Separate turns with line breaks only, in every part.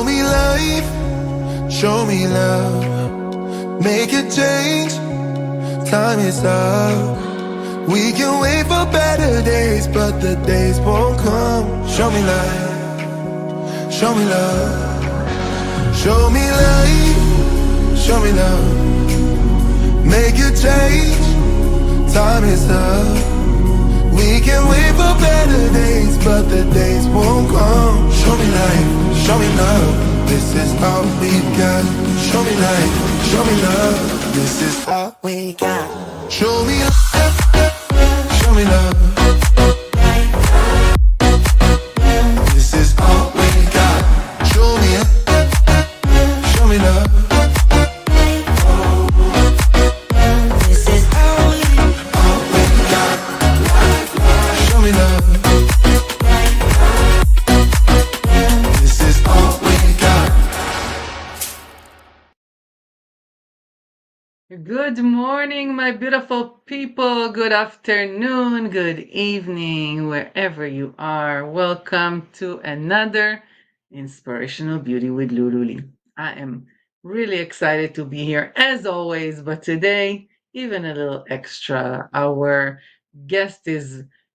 me life, show me love, make a change, time is up. We can wait for better days, but the days won't come. Show me life, show me love, show me life, show me love, make a change, time is up. We can wait for better days, but the days won't come. Show me life, show me love, this is all we got. Show me life, show me love, this is all we got. Show me love, show me love, this is all we got. Show me love, show me love.
Good morning, my beautiful people. Good afternoon, good evening, wherever you are. Welcome to another Inspirational Beauty with Lulu-Lee. I am really excited to be here as always, but today, even a little extra. Our guest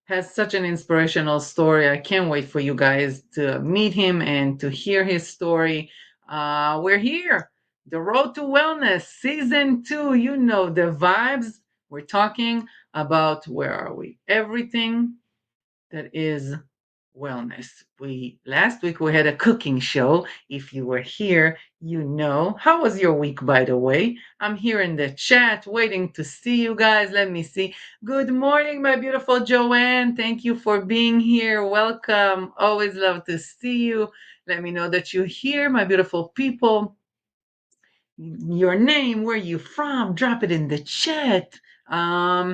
has such an inspirational story. I can't wait for you guys to meet him and to hear his story. We're here. The Road to Wellness, Season 2. You know the vibes. We're talking about where are we? Everything that is wellness. Last week we had a cooking show. If you were here, you know. How was your week, by the way? I'm here in the chat waiting to see you guys. Let me see. Good morning, my beautiful Joanne. Thank you for being here. Welcome. Always love to see you. Let me know that you're here, my beautiful people. Your name, where you from, drop it in the chat. Yeah,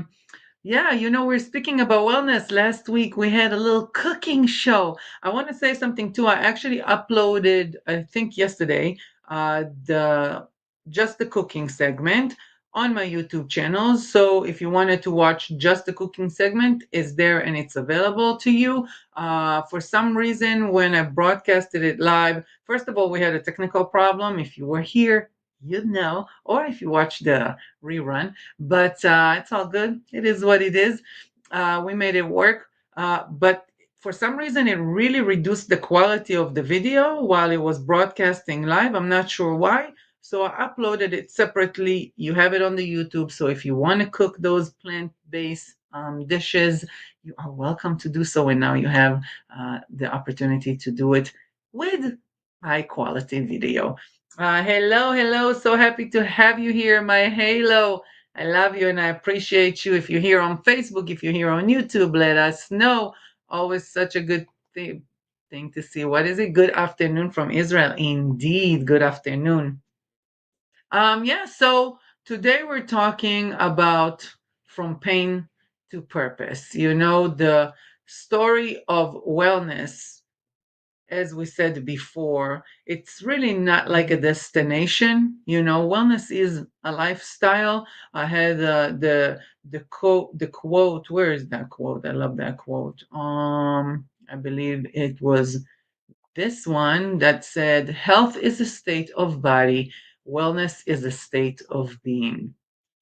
we're speaking about wellness. Last week we had a little cooking show. I want to say something too. I actually uploaded, I think yesterday, the just the cooking segment on my YouTube channel. So if you wanted to watch just the cooking segment, it's there and it's available to you. For some reason, when I broadcasted it live, first of all, we had a technical problem. If you were here, you'd know, or if you watch the rerun, but it's all good. It is what it is. We made it work, but for some reason, it really reduced the quality of the video while it was broadcasting live. I'm not sure why. So I uploaded it separately. You have it on the YouTube. So if you want to cook those plant-based dishes, you are welcome to do so. And now you have the opportunity to do it with high quality video. Hello, hello. So happy to have you here, my halo. I love you and I appreciate you. If you're here on Facebook, if you're here on YouTube, let us know. Always such a good thing to see. What is it? Good afternoon from Israel. Indeed, good afternoon. Yeah, so today we're talking about from pain to purpose. The story of wellness, as we said before, it's really not like a destination. Wellness is a lifestyle. I had the quote. Where is that quote? I love that quote. I believe it was this one that said, "Health is a state of body. Wellness is a state of being."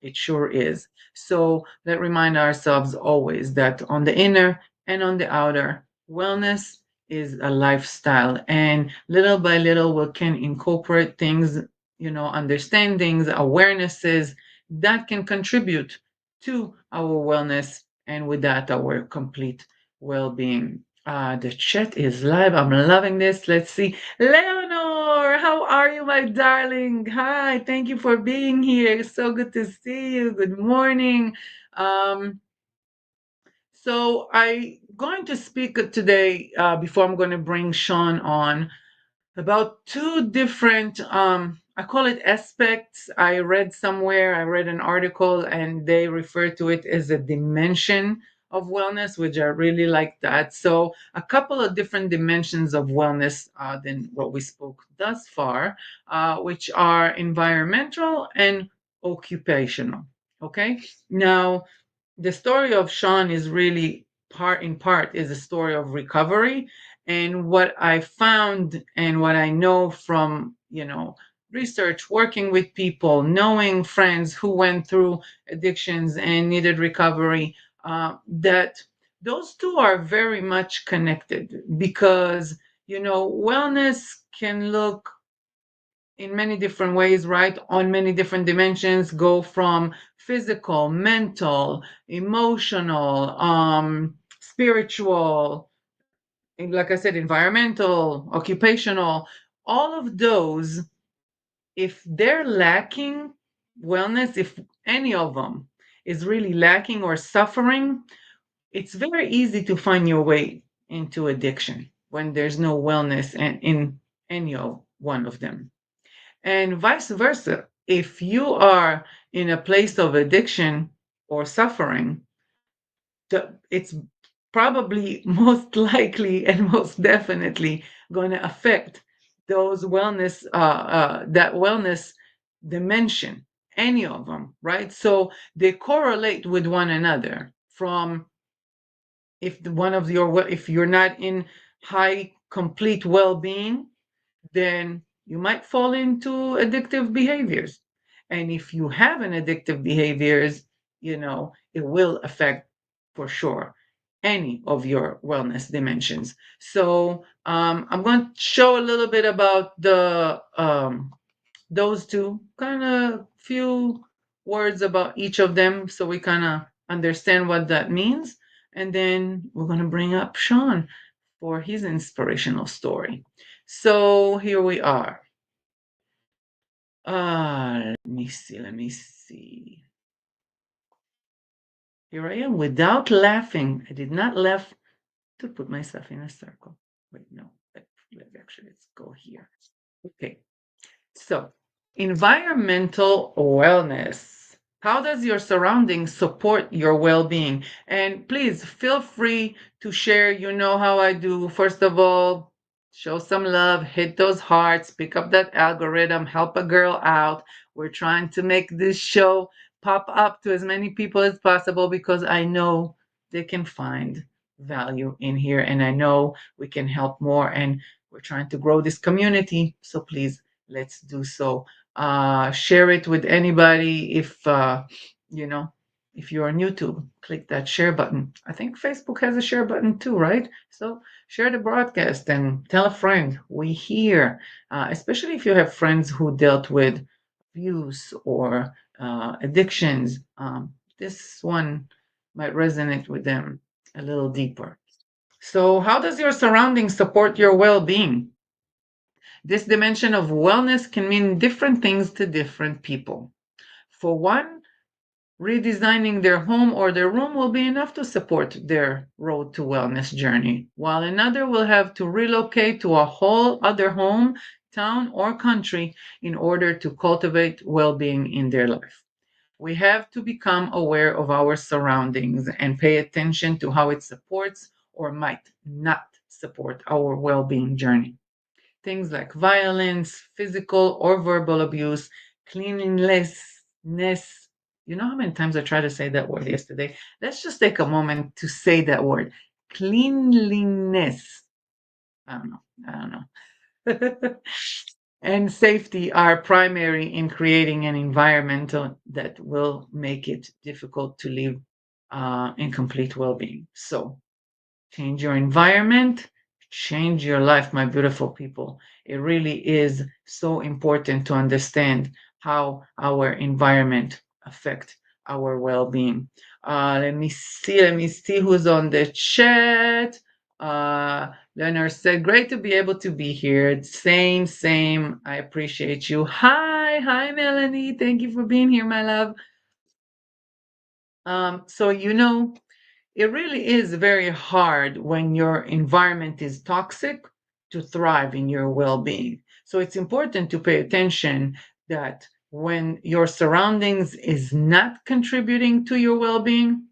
It sure is. So let's remind ourselves always that on the inner and on the outer, wellness is a lifestyle. And little by little, we can incorporate things, understandings, awarenesses that can contribute to our wellness. And with that, our complete well being. The chat is live. I'm loving this. Let's see. Leonor, how are you, my darling? Hi, thank you for being here. So good to see you. Good morning. So I'm going to speak today, before I'm going to bring Sean on, about two different, I call it aspects. I read an article, and they refer to it as a dimension of wellness, which I really like that. So a couple of different dimensions of wellness than what we spoke thus far, which are environmental and occupational. Okay. Now, the story of Sean is really part is a story of recovery, And what I found and what I know from, research, working with people, knowing friends who went through addictions and needed recovery, that those two are very much connected because, wellness can look in many different ways, right? On many different dimensions, go from physical, mental, emotional, spiritual, and like I said, environmental, occupational, all of those, if they're lacking wellness, if any of them is really lacking or suffering, it's very easy to find your way into addiction when there's no wellness in any of one of them. And vice versa. If you are in a place of addiction or suffering, it's probably most likely and most definitely going to affect those wellness, that wellness dimension, any of them, right? So they correlate with one another. From if you're not in high complete well-being, then you might fall into addictive behaviors. And if you have an addictive behaviors, it will affect for sure any of your wellness dimensions. So I'm going to show a little bit about those two, kind of few words about each of them so we kind of understand what that means. And then we're going to bring up Sean for his inspirational story. So here we are. Let me see. Here I am without laughing. I did not laugh to put myself in a circle. Wait, no. Let's go here. Okay. So, environmental wellness. How does your surroundings support your well being? And please feel free to share. You know how I do. First of all, show some love, hit those hearts, pick up that algorithm, help a girl out. We're trying to make this show pop up to as many people as possible because I know they can find value in here and I know we can help more. And we're trying to grow this community. So please, let's do so. Share it with anybody. You know if you're on YouTube, click that share button. I think Facebook has a share button too, right? So share the broadcast and tell a friend we here, especially if you have friends who dealt with abuse or addictions. This one might resonate with them a little deeper. So how does your surroundings support your well-being? This dimension of wellness can mean different things to different people. For one, redesigning their home or their room will be enough to support their road to wellness journey, while another will have to relocate to a whole other home, town, or country in order to cultivate well-being in their life. We have to become aware of our surroundings and pay attention to how it supports or might not support our well-being journey. Things like violence, physical or verbal abuse, cleanlinessness. You know how many times I tried to say that word yesterday? Let's just take a moment to say that word. Cleanliness. I don't know. And safety are primary in creating an environment that will make it difficult to live in complete well-being. So change your environment, change your life, my beautiful people. It really is so important to understand how our environment affect our well-being. Let me see who's on the chat. Leonard said, great to be able to be here. Same. I appreciate you. Hi, Melanie. Thank you for being here, my love. So it really is very hard when your environment is toxic to thrive in your well-being. So it's important to pay attention that when your surroundings is not contributing to your well-being,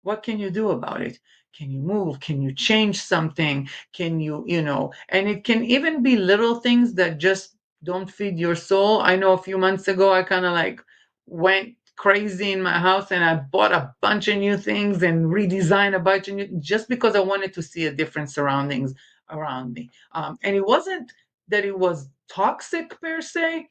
what can you do about it? Can you move? Can you change something? Can and it can even be little things that just don't feed your soul. I know a few months ago, I kind of like went crazy in my house and I bought a bunch of new things and redesigned a bunch of new, just because I wanted to see a different surroundings. around me. And it wasn't that it was toxic per se.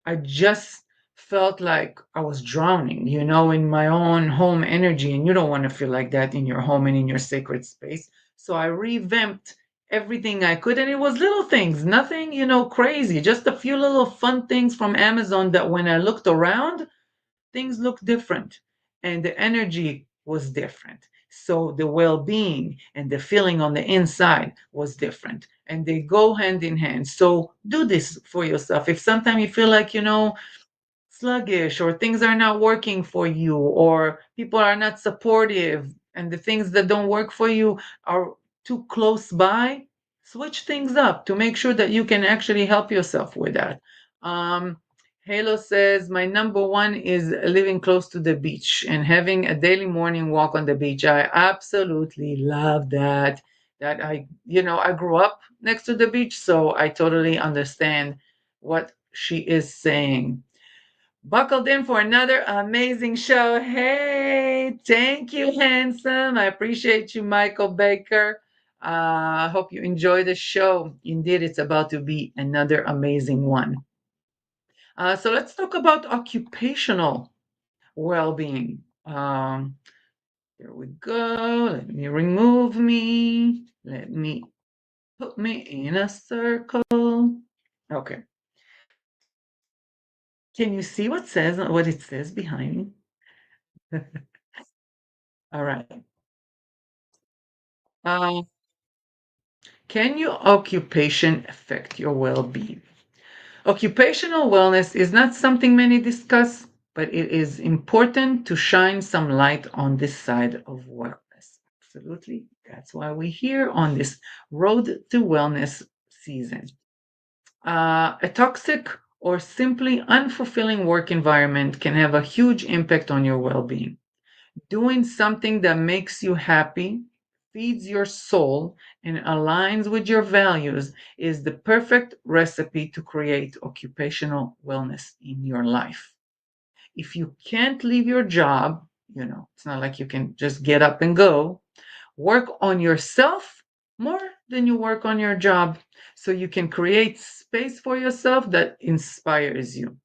I just felt like I was drowning, in my own home energy. And you don't want to feel like that in your home and in your sacred space. So I revamped everything I could. And it was little things, nothing, crazy, just a few little fun things from Amazon that when I looked around, things looked different and the energy was different. So the well being and the feeling on the inside was different. And they go hand in hand. So do this for yourself. If sometimes you feel like, sluggish or things are not working for you or people are not supportive and the things that don't work for you are too close by, switch things up to make sure that you can actually help yourself with that. um, Halo says my number one is living close to the beach and having a daily morning walk on the beach. I absolutely love that. That I grew up next to the beach, so I totally understand what she is saying. Buckled in for another amazing show. Hey, thank you, handsome. I appreciate you, Michael Baker. I hope you enjoy the show. Indeed, it's about to be another amazing one. So let's talk about occupational well-being. There we go. Let me remove me. Let me put me in a circle. Okay. Can you see what it says behind me? All right. Uh, can your occupation affect your well being? Occupational wellness is not something many discuss, but it is important to shine some light on this side of wellness. Absolutely. That's why we're here on this road to wellness season. A toxic or simply unfulfilling work environment can have a huge impact on your well being. Doing something that makes you happy, feeds your soul, and aligns with your values is the perfect recipe to create occupational wellness in your life. If you can't leave your job, it's not like you can just get up and go. Work on yourself more than you work on your job so you can create space for yourself that inspires you.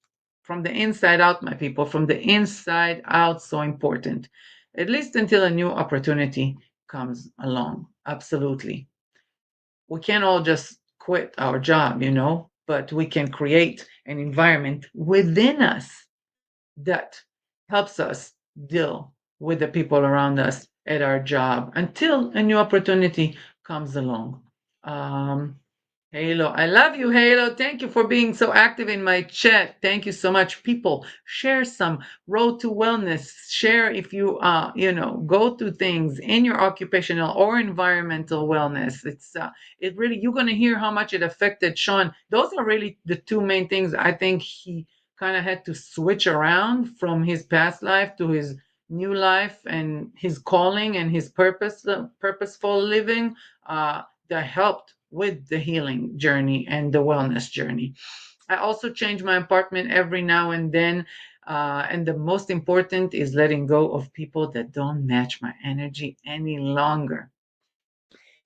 From the inside out, my people, from the inside out, so important. At least until a new opportunity comes along. Absolutely. We can't all just quit our job, but we can create an environment within us that helps us deal with the people around us at our job until a new opportunity comes along. Um, Halo, I love you, Halo. Thank you for being so active in my chat. Thank you so much. People, share some road to wellness. Share if you go through things in your occupational or environmental wellness. It really, you're gonna hear how much it affected Sean. Those are really the two main things I think he kind of had to switch around from his past life to his new life and his calling and his purposeful living. That helped with the healing journey and the wellness journey. I also change my apartment every now and then. And the most important is letting go of people that don't match my energy any longer.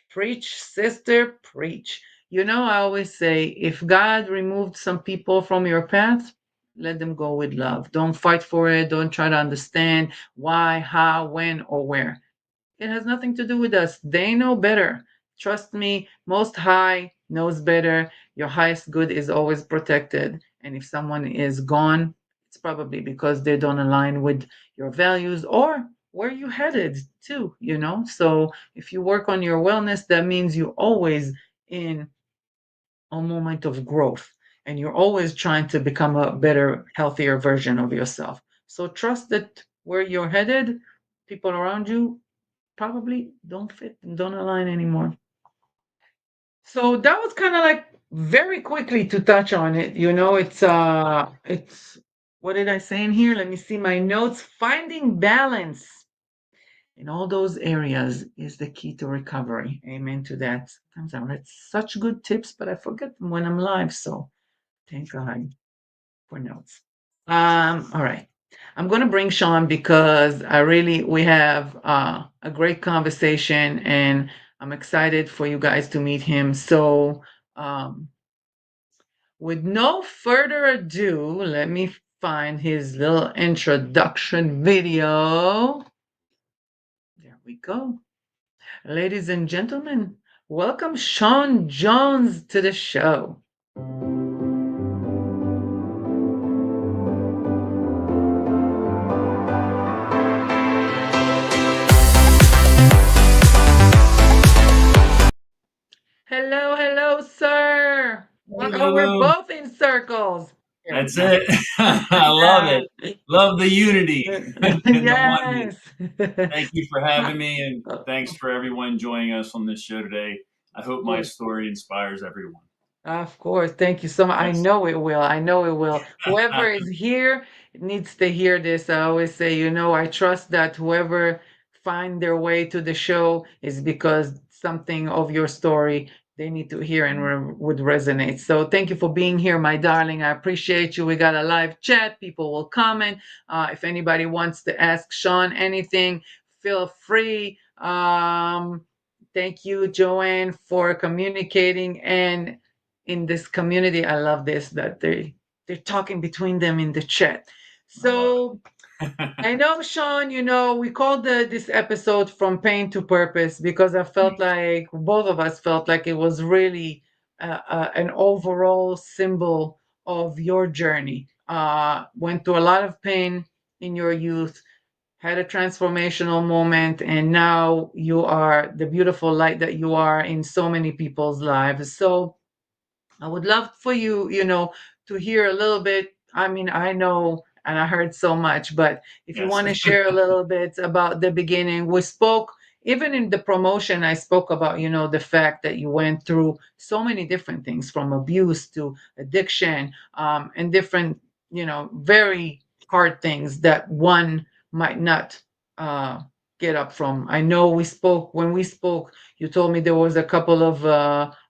Preach, sister, preach. I always say if God removed some people from your path, let them go with love. Don't fight for it. Don't try to understand why, how, when, or where. It has nothing to do with us. They know better. Trust me, Most High knows better. Your highest good is always protected. And if someone is gone, it's probably because they don't align with your values or where you headed to. So if you work on your wellness, that means you're always in a moment of growth and you're always trying to become a better, healthier version of yourself. So trust that where you're headed, people around you probably don't fit and don't align anymore. So that was kind of like very quickly to touch on it. It's what did I say in here? Let me see my notes. Finding balance in all those areas is the key to recovery. Amen to that. Sometimes I read such good tips, but I forget them when I'm live. So thank God for notes. All right. I'm going to bring Sean because we have a great conversation and I'm excited for you guys to meet him. So, um, with no further ado, let me find his little introduction video. There we go. Ladies and gentlemen, welcome Sean Jones to the show. Hello, hello, sir.
Hey,
Oh, we're
Lulu.
both in circles. Here we
That's
go.
it. I love it. Love the unity and the oneness.
Yes.
Thank you for having me, and thanks for everyone joining us on this show today. I hope my story inspires everyone.
Of course. Thank you so much. I
Yes.
know it will. I know it will. Whoever is here needs to hear this. I always say, I trust that whoever find their way to the show is because something of your story they need to hear and would resonate. So thank you for being here, my darling. I appreciate you. We got a live chat. People will comment. If anybody wants to ask Sean anything, feel free. Thank you, Joanne, for communicating and in this community. I love this that they're talking between them in the chat.
I love
So
it.
I know, Sean, we called this episode From Pain to Purpose because I felt like both of us felt like it was really an overall symbol of your journey. Went through a lot of pain in your youth, had a transformational moment, and now you are the beautiful light that you are in so many people's lives. So I would love for you, to hear a little bit. I mean, I know and I heard so much, but if you
Yes.
want to share a little bit about the beginning, we spoke, even in the promotion, I spoke about, the fact that you went through so many different things from abuse to addiction, and different, very hard things that one might not uh, get up from. I know when we spoke, you told me there was a couple of,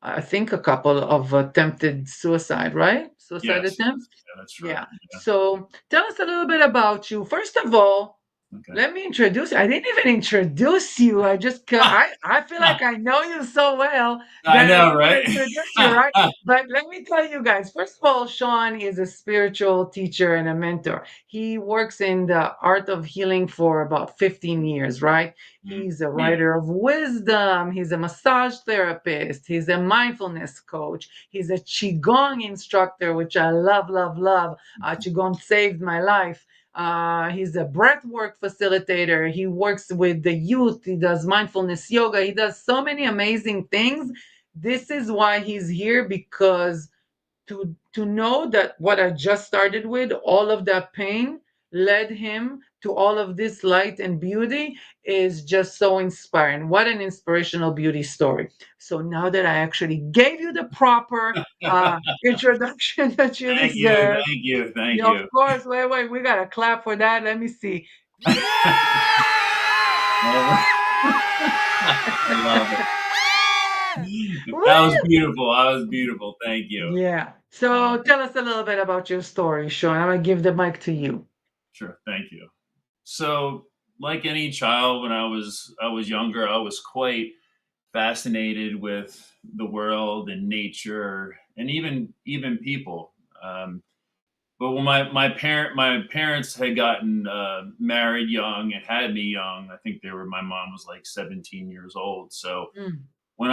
I think a couple of attempted suicide, right? Suicide
Yes.
attempts?
Yeah, that's right.
Yeah.
Yeah.
So tell us a little bit about you. First of all,
Okay.
let me introduce you. I didn't even introduce you. I feel like I know you so well
I
that I
know,
didn't
right?
even introduce you, right? But let me tell you guys, first of all, Sean is a spiritual teacher and a mentor. He works in the art of healing for about 15 years, right? He's a
Yeah.
writer of wisdom. He's a massage therapist. He's a mindfulness coach. He's a Qigong instructor, which I love, love, love. Qigong saved my life. He's a breathwork facilitator. He works with the youth. He does mindfulness yoga. He does so many amazing things. This is why he's here, because to know that what I just started with, all of that pain led him to all of this light and beauty, is just so inspiring. What an inspirational beauty story. So now that I actually gave you the proper introduction that you
Thank you.
deserve,
Thank you. Thank
yeah, of
you.
course. Wait. We got to clap for that. Let me see. Yeah!
I love it. That was
Woo!
beautiful. That was beautiful. Thank you.
Yeah.
Um,
So tell us a little bit about your story, Sean. I'm going to give the mic to you.
sure. Thank you. So, like any child, when I was younger, I was quite fascinated with the world and nature, and even people. But when my parents had gotten married young and had me young, I think my mom was like 17 years old. So
Mm,
when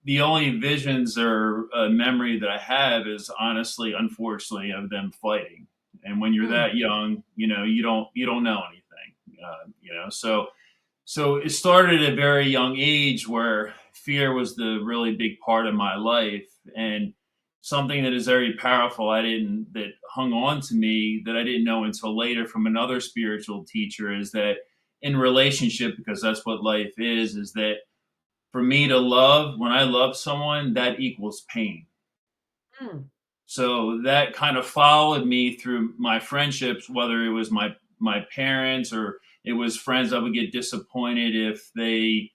the only visions or memory that I have is honestly, unfortunately, of them fighting. And when you're
mm,
that young, you don't know anything, so it started at a very young age where fear was the really big part of my life, and something that is very powerful that hung on to me that I didn't know until later from another spiritual teacher is that in relationship, because that's what life is that for me to love, when I love someone, that equals pain.
mm,
So that kind of followed me through my friendships, whether it was my parents or it was friends that would get disappointed if they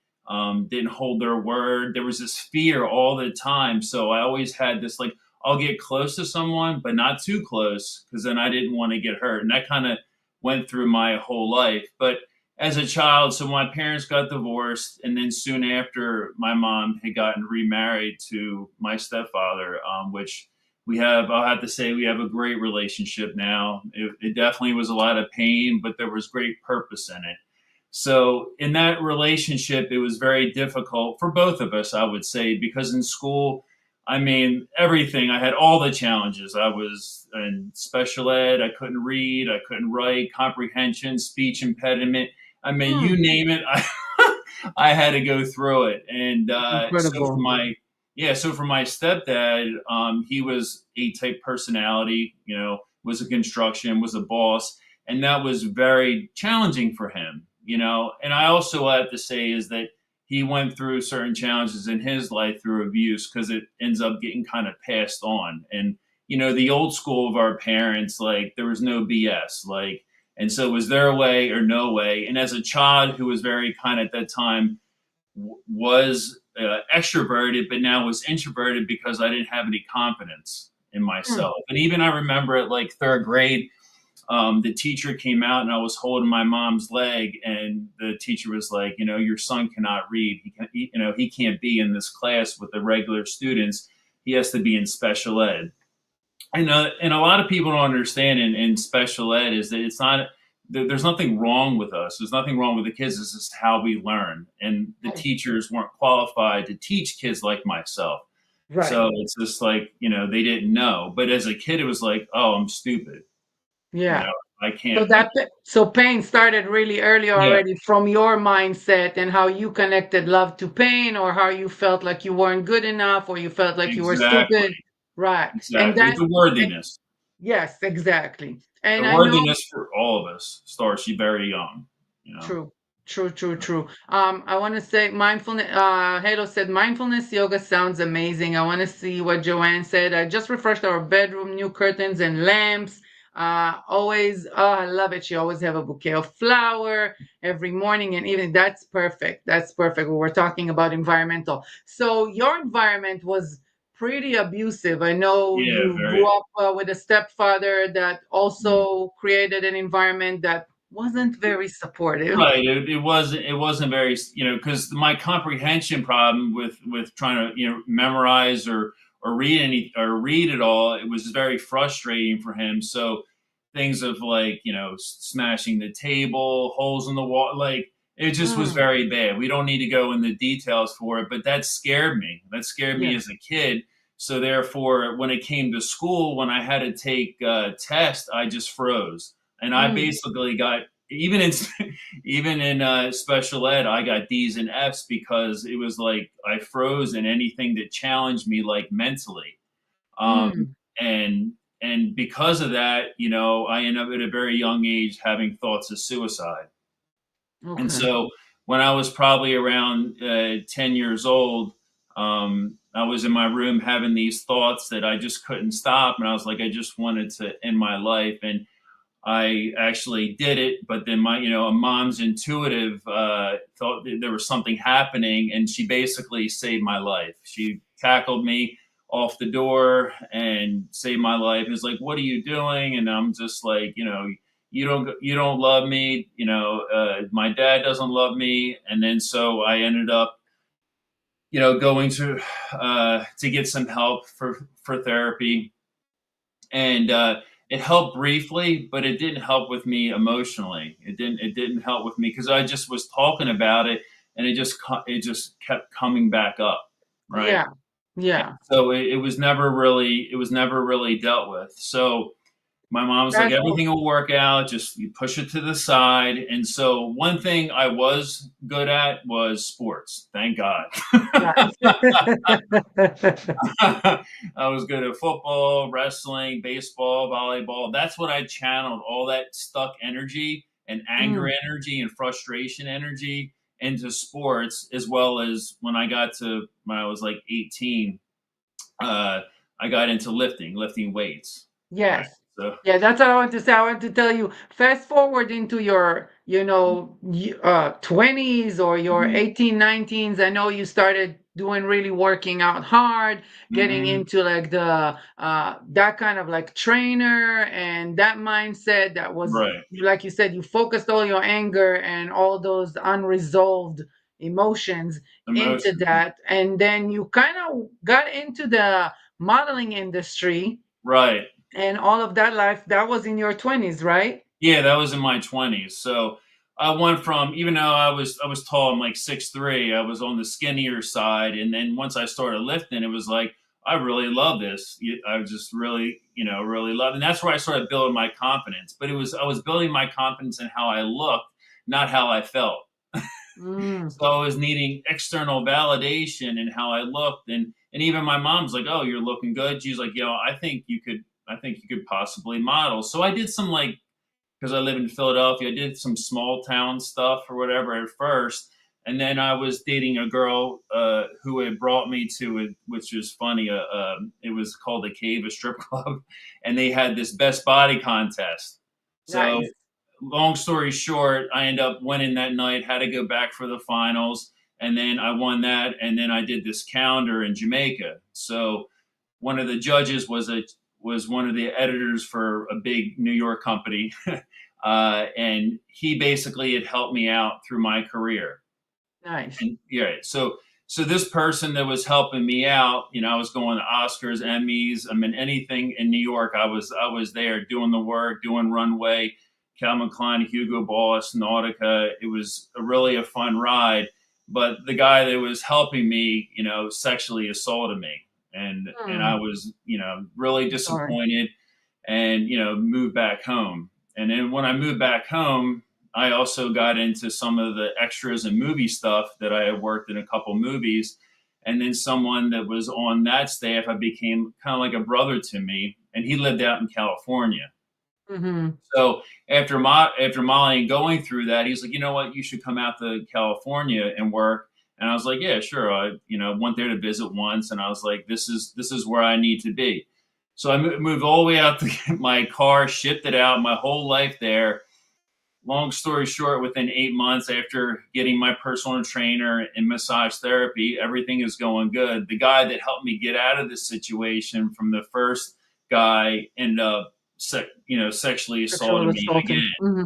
didn't hold their word. There was this fear all the time. So I always had this like, I'll get close to someone, but not too close because then I didn't want to get hurt. And that kind of went through my whole life. But as a child, so my parents got divorced, and then soon after, my mom had gotten remarried to my stepfather, which we have. I'll have to say we have a great relationship now. It definitely was a lot of pain, but there was great purpose in it. So in that relationship, it was very difficult for both of us, I would say, because in school, I mean, everything. I had all the challenges. I was in special ed. I couldn't read. I couldn't write. Comprehension, speech impediment. I mean, you
Mm,
name it. I had to go through it. And
incredible.
so for my stepdad, he was A type personality. Was a construction, was a boss, and that was very challenging for him. And I also have to say is that he went through certain challenges in his life through abuse because it ends up getting kind of passed on. And the old school of our parents, like there was no BS, like, and so it was their way or no way. And as a child who was very kind of at that time was extroverted, but now was introverted because I didn't have any confidence in
Mm,
myself. And even I remember at like third grade, the teacher came out and I was holding my mom's leg, and the teacher was like, your son cannot read. He can't be in this class with the regular students. He has to be in special ed. And a lot of people don't understand in special ed is that it's not. There's nothing wrong with us. There's nothing wrong with the kids. It's just how we learn, and the
right.
teachers weren't qualified to teach kids like myself.
Right.
So it's just like they didn't know. But as a kid, it was like, oh, I'm stupid. You
Yeah.
know, I
So
can't.
that so pain started really early
Yeah,
already from your mindset and how you connected love to pain, or how you felt like you weren't good enough, or you felt like you were
exactly,
stupid. Right. And
exactly.
that
It's the
and
worthiness.
yes, exactly.
The
And I know.
worthiness for all of us starts you very young. You know.
True, true, true, true. I want to say mindfulness. Halo said mindfulness yoga sounds amazing. I want to see what Joanne said. I just refreshed our bedroom, new curtains and lamps. Always, oh, I love it. She always have a bouquet of flower every morning and evening. That's perfect. That's perfect. We were talking about environmental. So your environment was pretty abusive. I know
Yeah,
you grew
very.
up with a stepfather that also created an environment that wasn't very supportive.
Right. It wasn't very, because my comprehension problem with trying to, memorize or read read it all, it was very frustrating for him. So things of like, smashing the table, holes in the wall, like it just was
Mm,
very bad. We don't need to go into details for it, but that scared me. That scared me
yeah.
as a kid. So therefore, when it came to school, when I had to take tests, I just froze, and I
Mm,
basically got even in even in special ed, I got D's and F's because it was like I froze in anything that challenged me, like mentally. Um,
mm.
and because of that, I ended up at a very young age having thoughts of suicide. And
Okay.
so when I was probably around 10 years old, I was in my room having these thoughts that I just couldn't stop. And I was like, I just wanted to end my life. And I actually did it, but then a mom's intuitive thought that there was something happening, and she basically saved my life. She tackled me off the door and saved my life. It's like, what are you doing? And I'm just like, you don't love me. My dad doesn't love me, and then so I ended up, going to get some help for therapy, and it helped briefly, but it didn't help with me emotionally. It didn't help with me because I just was talking about it, and it just kept coming back up, right?
Yeah. Yeah.
So it was never really dealt with. So my mom's like,
That's
everything will work out. Just you push it to the side. And so one thing I was good at was sports. Thank God.
nice.
I was good at football, wrestling, baseball, volleyball. That's what I channeled all that stuck energy and anger
Mm,
energy and frustration energy into sports, as well as when I was like 18, uh, I got into lifting weights. Right.
yes.
So
Yeah, that's what I want to say. I want to tell you, fast forward into your, 20s or your
mhm.
18, 19s. I know you started doing really working out hard, getting
Mm-hmm.
into like the that kind of like trainer and that mindset that was,
Right.
like you said, you focused all your anger and all those unresolved emotions into
Emotion.
that, and then you kind of got into the modeling industry
Right.
and all of that life. That was in your 20s, right?
Yeah, that was in my 20s. So I went from, even though I was tall, I'm like 6'3", I was on the skinnier side, and then once I started lifting, it was like I really love this. I just really, really love, and that's where I started building my confidence. But I was building my confidence in how I looked, not how I felt.
Mm,
So I was needing external validation in how I looked, and even my mom's like, "Oh, you're looking good." She's like, I think you could possibly model." So I did some, like, because I live in Philadelphia, I did some small town stuff or whatever at first, and then I was dating a girl who had brought me to it, which was funny. It was called the Cave, a strip club, and they had this best body contest. So
nice.
long story short, I ended up winning that night, had to go back for the finals, and then I won that, and then I did this calendar in Jamaica. So one of the judges was one of the editors for a big New York company, and he basically had helped me out through my career.
Nice.
And yeah, so this person that was helping me out, I was going to Oscars, Emmys, I mean anything in New York, I was there doing the work, doing runway, Calvin Klein, Hugo Boss, Nautica. It was really a fun ride. But the guy that was helping me, sexually assaulted me. And I
Hmm.
was, really
I'm sorry.
disappointed, and moved back home. And then when I moved back home, I also got into some of the extras and movie stuff that I had worked in a couple movies. And then someone that was on that staff, I became kind of like a brother to me, and he lived out in California.
Hmm.
So after Molly going through that, he's like, you know what, you should come out to California and work. And I was like, yeah, sure. I went there to visit once, and I was like, this is where I need to be. So I moved all the way out to get my car, shipped it out, my whole life there. Long story short, within 8 months after getting my personal trainer and massage therapy, everything is going good. The guy that helped me get out of this situation from the first guy ended up, sexually
Sexual
assaulting me
assaulting.
again.
Hmm.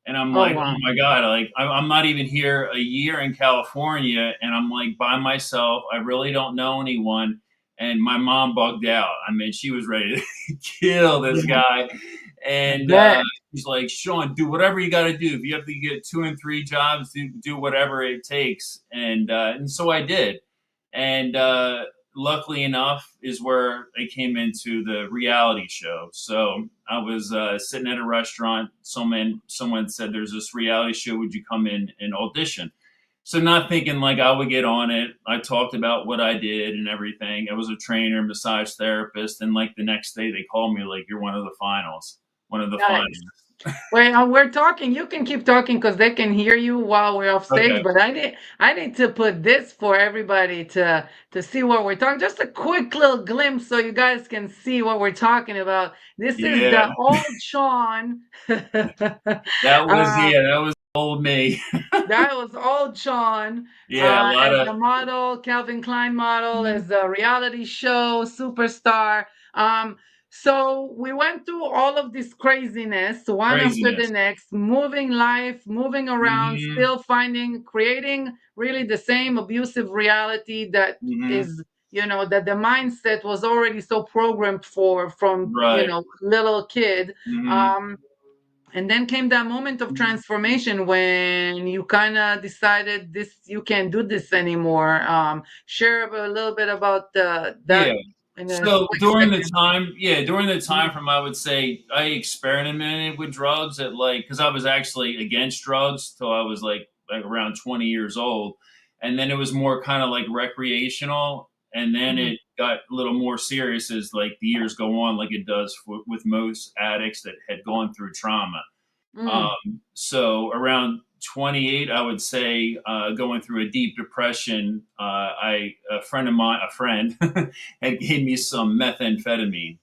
And I'm
Oh,
like,
wow.
oh my God, like I'm not even here a year in California, and I'm like by myself. I really don't know anyone. And my mom bugged out. I mean, she was ready to kill this
Yeah,
guy.
I
And
bet.
she's like, Sean, do whatever you got to do. If you have to get 2 and 3 jobs, do whatever it takes. And so I did. And luckily enough is where I came into the reality show. So I was sitting at a restaurant. Someone said, "There's this reality show. Would you come in and audition?" So not thinking like I would get on it, I talked about what I did and everything. I was a trainer, massage therapist, and like the next day they called me like, "You're one of the finals, one of the
Nice.
finalists."
Well, we're talking. You can keep talking because they can hear you while we're off stage.
Okay.
But I need to put this for everybody to see what we're talking. Just a quick little glimpse so you guys can see what we're talking about. This is
Yeah,
the old Sean.
that was old me.
That was old Sean,
Yeah, a lot
as
of.
a model, Calvin Klein model,
Mhm.
as a reality show superstar. So we went through all of this craziness, one after the
Craziness.
next, moving life, moving around,
Mhm.
still finding, creating really the same abusive reality that
Mhm.
is, that the mindset was already so programmed for from,
Right.
little kid.
Mhm.
Um, and then came that moment of transformation when you kind of decided this you can't do this anymore. Share a little bit about
Yeah.
that in a
So
quick second.
during the
Mhm.
time from, I would say I experimented with drugs at, like, because I was actually against drugs till I was like around 20 years old, and then it was more kind of like recreational, and then
Mhm.
it got a little more serious as like the years go on, like it does with most addicts that had gone through trauma.
Mm.
So around 28, I would say, going through a deep depression, a friend of mine, had gave me some methamphetamine,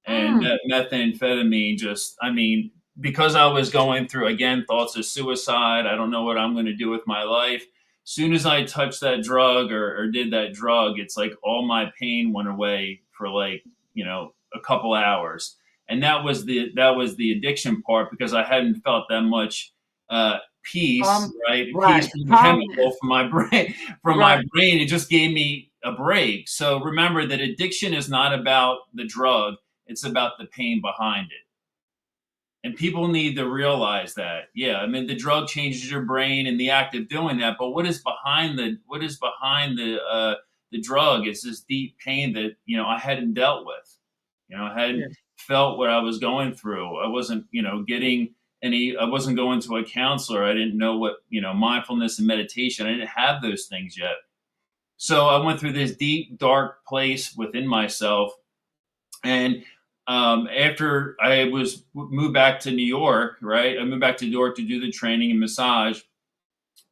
and
Mm.
that methamphetamine just, I mean, because I was going through again thoughts of suicide. I don't know what I'm going to do with my life. soon as I touched that drug or did that drug, it's like all my pain went away for like, a couple hours. And that was the addiction part, because I hadn't felt that much peace, right? Peace
Right.
from the chemical
Calmness.
from my brain. From my
Right.
brain, it just gave me a break. So remember that addiction is not about the drug; it's about the pain behind it. And people need to realize that. Yeah, I mean, the drug changes your brain in the act of doing that, but what is behind the drug is this deep pain that I hadn't dealt with. I hadn't
Yes.
felt what I was going through. I wasn't getting any. I wasn't going to a counselor. I didn't know what mindfulness and meditation. I didn't have those things yet. So I went through this deep, dark place within myself, and after I was moved back to New York, right? I moved back to New York to do the training and massage.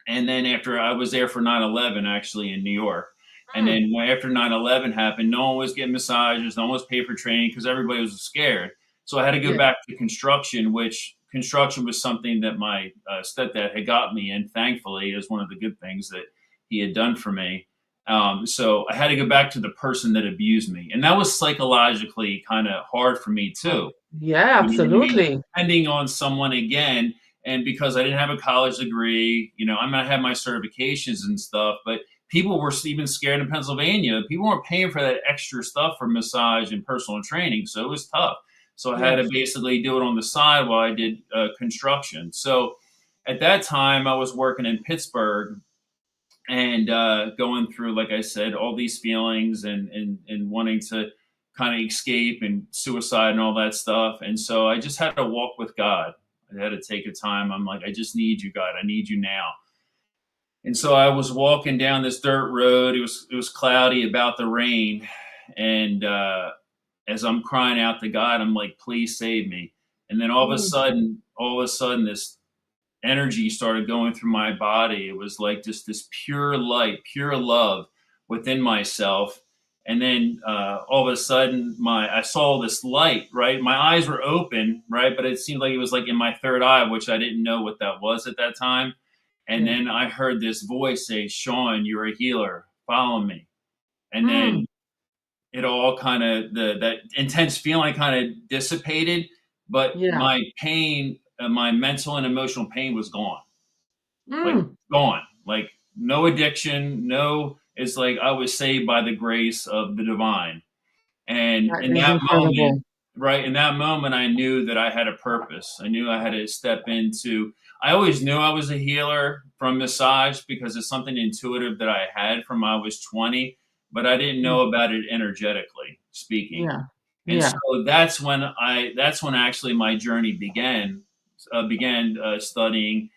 And then after I was there for 9/11, actually in New York. And
Mm.
then after 9/11 happened, no one was getting massages, no one was paid for training because everybody was scared. So I had to go
Yeah.
back to construction, which construction was something that my stepdad had got me in. Thankfully, is one of the good things that he had done for me. So I had to go back to the person that abused me, and that was psychologically kind of hard for me too.
Yeah,
You know what I mean?
absolutely.
Depending on someone again, and because I didn't have a college degree, I might have my certifications and stuff, but people were even scared in Pennsylvania. People weren't paying for that extra stuff for massage and personal training, so it was tough. So I had to
Yes.
basically do it on the side while I did construction. So at that time, I was working in Pittsburgh and going through, like I said, all these feelings and wanting to kind of escape and suicide and all that stuff. And so I just had to walk with God. I had to take a time. I'm like, I just need you, God. I need you now. And so I was walking down this dirt road. It was cloudy, about the rain, and as I'm crying out to God, I'm like, please save me. And then
Mm.
all of a sudden, this energy started going through my body. It was like just this pure light, pure love within myself. And then all of a sudden, I saw this light. Right, my eyes were open, right, but it seemed like it was like in my third eye, which I didn't know what that was at that time. And
Yeah.
then I heard this voice say, "Sean, you're a healer. Follow me." And
Mm.
then it all kind of that intense feeling kind of dissipated, but
Yeah.
my pain, my mental and emotional pain was gone, like
Mm.
gone, like no addiction, no. It's like I was saved by the grace of the divine. And
That
in
is
that moment,
incredible.
right, in that moment, I knew that I had a purpose. I knew I had to step into. I always knew I was a healer from massage because it's something intuitive that I had from I was 20, but I didn't
Mm.
know about it energetically speaking.
Yeah.
And so
Yeah.
that's when actually my journey began studying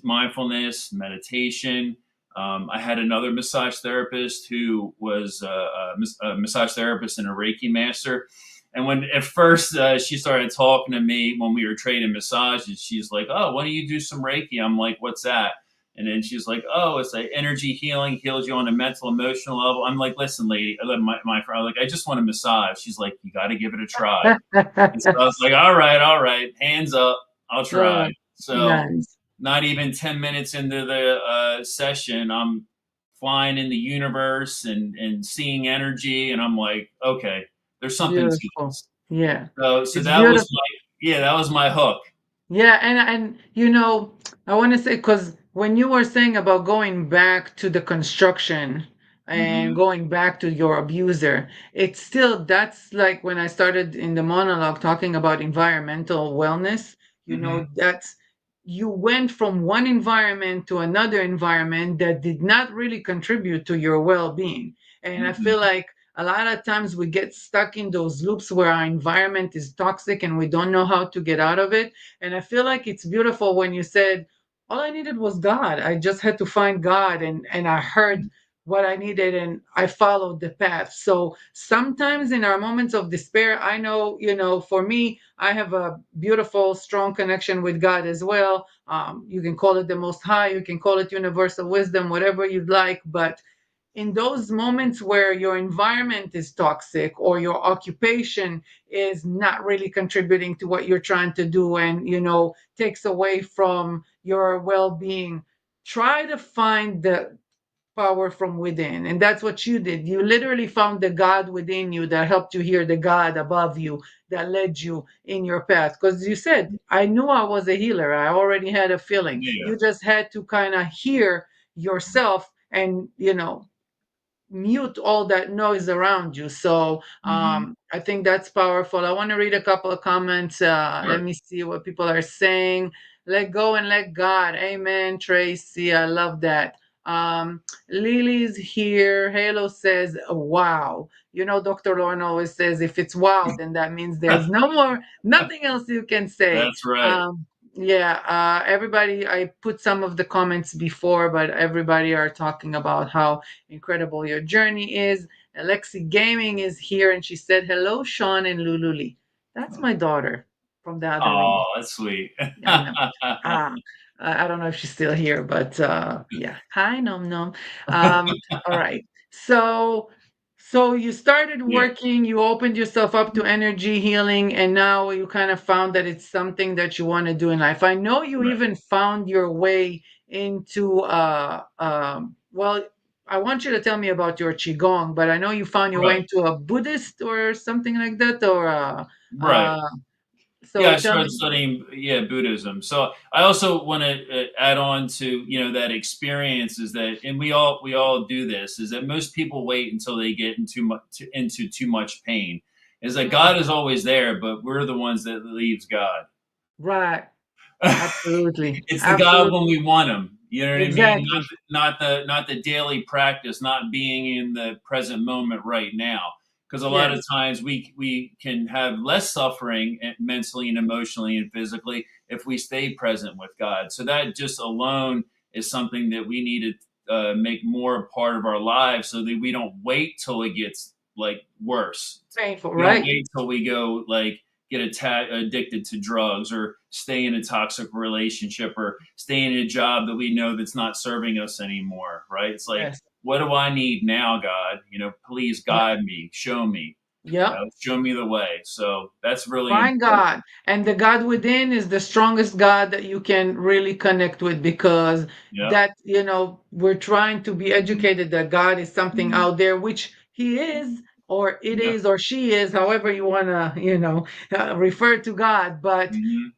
mindfulness, meditation. I had another massage therapist who was a massage therapist and a Reiki Master. And when at first she started talking to me when we were training massages, she's like, "Oh, why don't you do some Reiki?" I'm like, "What's that?" And then she's like, "Oh, it's like energy healing, heals you on a mental, emotional level." I'm like, "Listen, lady, my friend, I'm like, I just want a massage." She's like, "You got to give it a try." And so I was like, all right, hands up, I'll try.
Oh,
So
nice.
not even 10 minutes into the session, I'm flying in the universe and seeing energy. And I'm like, okay, there's something to
Beautiful.
this.
Yeah.
So
It's
that was
beautiful.
my hook.
Yeah, and I want to say, because when you were saying about going back to the construction and
Hmm.
going back to your abuser, it's still, that's like when I started in the monologue talking about environmental wellness,
Hmm.
that's, you went from one environment to another environment that did not really contribute to your well-being. And I feel
Hmm.
like a lot of times we get stuck in those loops where our environment is toxic and we don't know how to get out of it. And I feel like it's beautiful when you said, all I needed was God. I just had to find God, and I heard what I needed and I followed the path. So sometimes in our moments of despair, I know, for me, I have a beautiful, strong connection with God as well. You can call it the Most High, you can call it universal wisdom, whatever you'd like. But in those moments where your environment is toxic or your occupation is not really contributing to what you're trying to do, and takes away from your well-being, try to find power from within. And that's what you did. You literally found the God within you that helped you hear the God above you that led you in your path. Because you said, I knew I was a healer. I already had a feeling.
Yeah.
You just had to kind of hear yourself and, mute all that noise around you. So
Hmm.
I think that's powerful. I want to read a couple of comments. Let
Sure.
me see what people are saying. Let go and let God. Amen, Tracy. I love that. Lily's here. Halo says, wow. Dr. Lauren always says, if it's wow, then that means there's nothing else you can say.
That's right.
Yeah, everybody, I put some of the comments before, but everybody are talking about how incredible your journey is. Alexi Gaming is here and she said, hello, Sean and Lulu-Lee. That's my daughter from the other room.
Oh, that's sweet.
I know. Ah, I don't know if she's still here, but yeah. Hi, Nom Nom. All right. So you started
Yeah.
working, you opened yourself up to energy healing, and now you kind of found that it's something that you want to do in life. I know you
Right.
even found your way into well, I want you to tell me about your Qigong, but I know you found your way
Right.
into a Buddhist or something like that, or
Right. Yeah,
so
I
tell
started
me.
studying Buddhism. So I also want to add on to that experience is that, and we all do this, is that most people wait until they get into too much pain. Is that
Mm,
God is always there, but we're the ones that leaves God.
right. Absolutely.
It's the God when
Absolutely.
we want him. You know what I mean?
Exactly.
Not the daily practice, not being in the present moment right now. Because a lot of
Yes.
times we can have less suffering mentally and emotionally and physically if we stay present with God. So that just alone is something that we need to make more a part of our lives, so that we don't wait till it gets like worse.
Painful,
We don't
right?
wait till we go like get addicted to drugs, or stay in a toxic relationship, or stay in a job that we know that's not serving us anymore, right? It's like,
Yes.
what do I need now, God? Please
Yep.
guide me, show me,
Yep.
show me the way. So that's really
Find
important.
God. And the God within is the strongest God that you can really connect with, because
Yeah.
that, we're trying to be educated that God is something
Mhm.
out there, which He is, or it
Yeah.
is, or she is, however you want to, refer to God. But
Hmm.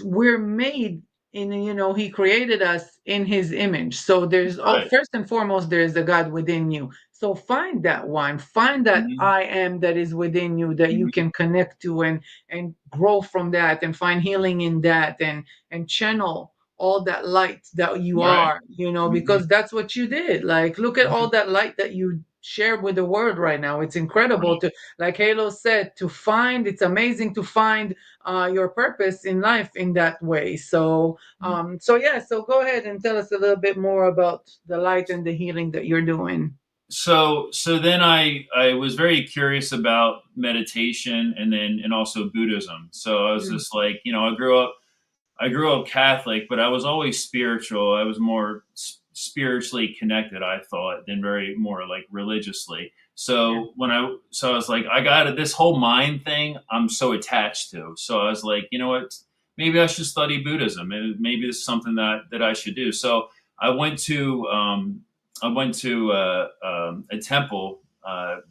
we're made in, He created us in His image. So
Right.
first and foremost, there's a God within you. So find that one, find that
Hmm.
I am that is within you that you
Hmm.
can connect to, and grow from that and find healing in that, and channel all that light that you
Right.
are,
Hmm.
because that's what you did. Like, look at all that light that you share with the world right now. It's incredible
Right.
to, like Halo said, it's amazing to find your purpose in life in that way. So go ahead and tell us a little bit more about the light and the healing that you're doing.
So then I was very curious about meditation, and also Buddhism. So I was
Mm,
just like, I grew up Catholic, but I was always spiritual. I was more spiritually connected, I thought, than very more like religiously.
yeah.
So I was like, I got it. This whole mind thing, I'm so attached to. So I was like, you know what? Maybe I should study Buddhism, and maybe it's something that I should do. So I went to a temple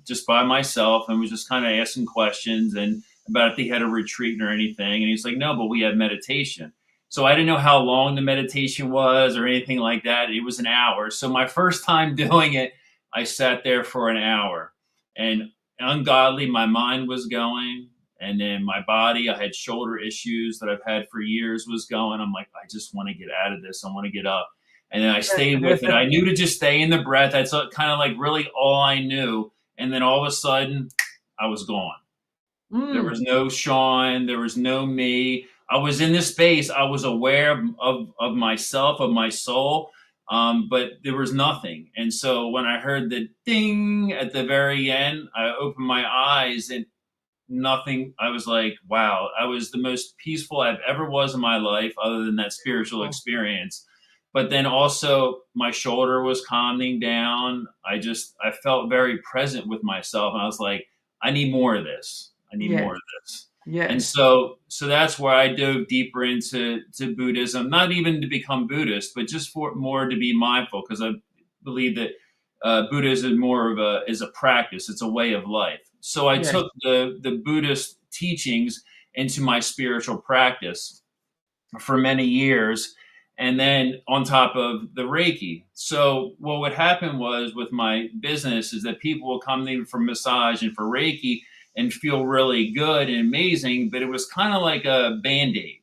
just by myself, and was just kind of asking questions and about if they had a retreat or anything. And he's like, no, but we have meditation. So I didn't know how long the meditation was or anything like that. It was an hour. So my first time doing it, I sat there for an hour, and ungodly, my mind was going. And then my body, I had shoulder issues that I've had for years, was going. I'm like, I just want to get out of this. I want to get up. And then I stayed with it. I knew to just stay in the breath. That's kind of like really all I knew. And then all of a sudden, I was gone. There
Mm,
was no Sean. There was no me. I was in this space. I was aware of myself, of my soul, but there was nothing. And so when I heard the ding at the very end, I opened my eyes, and nothing. I was like, wow, I was the most peaceful I've ever was in my life, other than that spiritual
beautiful.
experience. But then also my shoulder was calming down. I felt very present with myself. And I was like, I need more of this. I need more
Yes.
of this. And
Yes.
so that's where I dove deeper into Buddhism, not even to become Buddhist, but just for more to be mindful, because believe that Buddhism is more of a practice. It's a way of life. So I
Yes.
took the Buddhist teachings into my spiritual practice for many years, and then on top of the Reiki. So what would happen was with my business is that people will come in for massage and for Reiki and feel really good and amazing, but it was kind of like a band-aid,